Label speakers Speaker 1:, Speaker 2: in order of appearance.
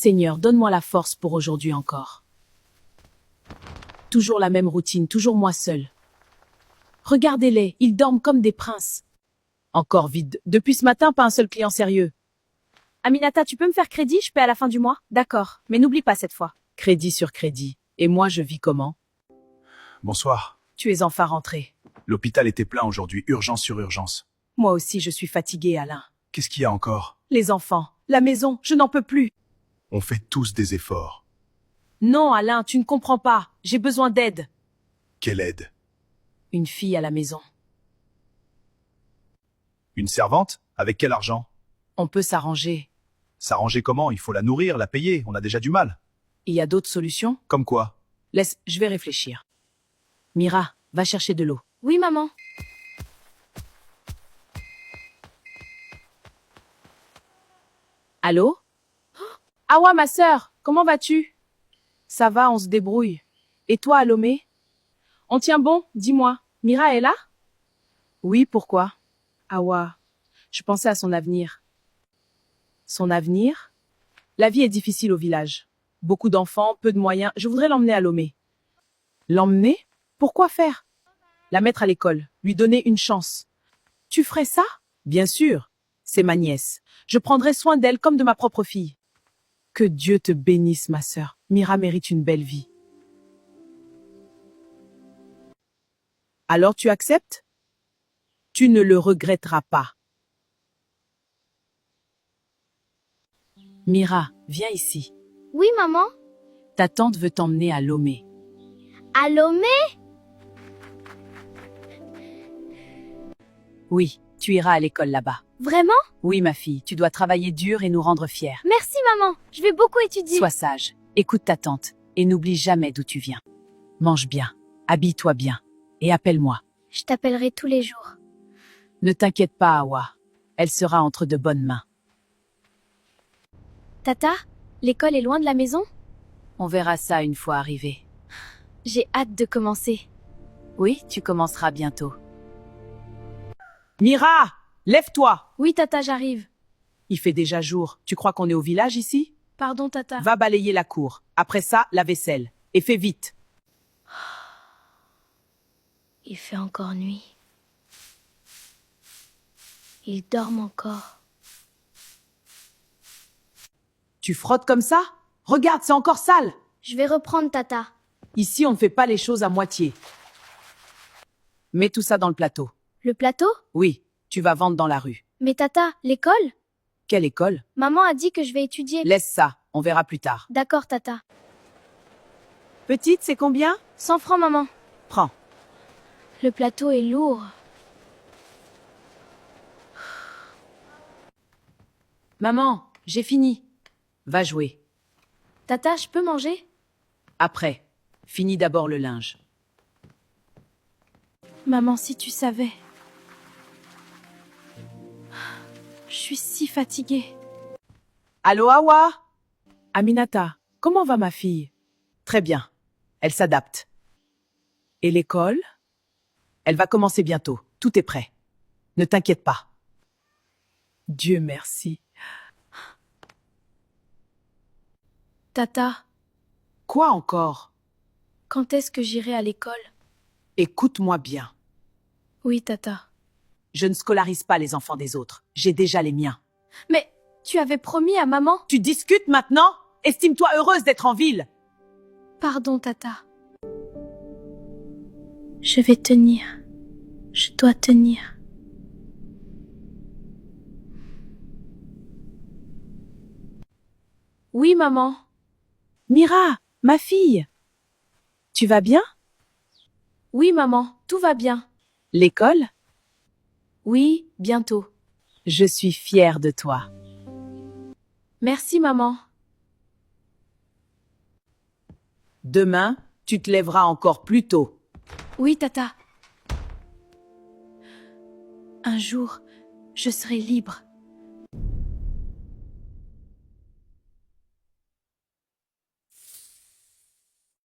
Speaker 1: Seigneur, donne-moi la force pour aujourd'hui encore. Toujours la même routine, toujours moi seule. Regardez-les, ils dorment comme des princes. Encore vide. Depuis ce matin, pas un seul client sérieux.
Speaker 2: Aminata, tu peux me faire crédit, je paie à la fin du mois? D'accord, mais n'oublie pas cette fois.
Speaker 1: Crédit sur crédit. Et moi, je vis comment?
Speaker 3: Bonsoir.
Speaker 1: Tu es enfin rentré.
Speaker 3: L'hôpital était plein aujourd'hui, urgence sur urgence.
Speaker 1: Moi aussi, je suis fatiguée, Alain.
Speaker 3: Qu'est-ce qu'il y a encore?
Speaker 1: Les enfants, la maison, je n'en peux plus.
Speaker 3: On fait tous des efforts.
Speaker 1: Non, Alain, tu ne comprends pas. J'ai besoin d'aide.
Speaker 3: Quelle aide?
Speaker 1: Une fille à la maison.
Speaker 3: Une servante? Avec quel argent?
Speaker 1: On peut s'arranger.
Speaker 3: S'arranger comment? Il faut la nourrir, la payer, on a déjà du mal.
Speaker 1: Il y a d'autres solutions?
Speaker 3: Comme quoi?
Speaker 1: Laisse, je vais réfléchir. Mira, va chercher de l'eau.
Speaker 2: Oui, maman.
Speaker 1: Allô? Awa, ma sœur, comment vas-tu? Ça va, on se débrouille. Et toi, Alomé? On tient bon, dis-moi. Mira est là? Oui, pourquoi? Awa, je pensais à son avenir. Son avenir? La vie est difficile au village. Beaucoup d'enfants, peu de moyens. Je voudrais l'emmener à Lomé. L'emmener? Pourquoi faire? La mettre à l'école, lui donner une chance. Tu ferais ça? Bien sûr. C'est ma nièce. Je prendrai soin d'elle comme de ma propre fille. Que Dieu te bénisse, ma sœur. Mira mérite une belle vie. Alors tu acceptes? Tu ne le regretteras pas. Mira, viens ici.
Speaker 4: Oui, maman.
Speaker 1: Ta tante veut t'emmener à Lomé.
Speaker 4: À Lomé?
Speaker 1: Oui, tu iras à l'école là-bas.
Speaker 4: Vraiment?
Speaker 1: Oui, ma fille, tu dois travailler dur et nous rendre fiers.
Speaker 4: Merci, maman. Je vais beaucoup étudier.
Speaker 1: Sois sage, écoute ta tante et n'oublie jamais d'où tu viens. Mange bien, habille-toi bien et appelle-moi.
Speaker 4: Je t'appellerai tous les jours.
Speaker 1: Ne t'inquiète pas, Awa. Elle sera entre de bonnes mains.
Speaker 2: Tata, l'école est loin de la maison?
Speaker 1: On verra ça une fois arrivé.
Speaker 2: J'ai hâte de commencer.
Speaker 1: Oui, tu commenceras bientôt. Mira, lève-toi.
Speaker 2: Oui, tata, j'arrive.
Speaker 1: Il fait déjà jour. Tu crois qu'on est au village ici?
Speaker 2: Pardon, tata.
Speaker 1: Va balayer la cour. Après ça, la vaisselle. Et fais vite.
Speaker 4: Il fait encore nuit. Ils dorment encore.
Speaker 1: Tu frottes comme ça? Regarde, c'est encore sale.
Speaker 4: Je vais reprendre, tata.
Speaker 1: Ici, on ne fait pas les choses à moitié. Mets tout ça dans le plateau.
Speaker 4: Le plateau?
Speaker 1: Oui, tu vas vendre dans la rue.
Speaker 4: Mais tata, l'école?
Speaker 1: Quelle école?
Speaker 4: Maman a dit que je vais étudier.
Speaker 1: Laisse ça, on verra plus tard.
Speaker 4: D'accord, tata.
Speaker 1: Petite, c'est combien?
Speaker 4: 100 francs, maman.
Speaker 1: Prends.
Speaker 4: Le plateau est lourd.
Speaker 1: Maman, j'ai fini. Va jouer.
Speaker 2: Tata, je peux manger?
Speaker 1: Après, finis d'abord le linge.
Speaker 2: Maman, si tu savais. Je suis si fatiguée.
Speaker 1: Allô, Awa? Aminata, comment va ma fille? Très bien. Elle s'adapte. Et l'école? Elle va commencer bientôt. Tout est prêt. Ne t'inquiète pas. Dieu merci.
Speaker 2: Tata,
Speaker 1: Quoi encore?
Speaker 2: quand est-ce que j'irai à l'école?
Speaker 1: Écoute-moi bien.
Speaker 2: Oui, tata.
Speaker 1: Je ne scolarise pas les enfants des autres. J'ai déjà les miens.
Speaker 2: Mais tu avais promis à maman?
Speaker 1: Tu discutes maintenant? Estime-toi heureuse d'être en ville.
Speaker 2: Pardon, tata. Je vais tenir. Je dois tenir. Oui, maman.
Speaker 1: Mira, ma fille. Tu vas bien?
Speaker 2: Oui, maman, tout va bien.
Speaker 1: L'école?
Speaker 2: Oui, bientôt.
Speaker 1: Je suis fière de toi.
Speaker 2: Merci, maman.
Speaker 1: Demain, tu te lèveras encore plus tôt.
Speaker 2: Oui, tata. Un jour, je serai libre.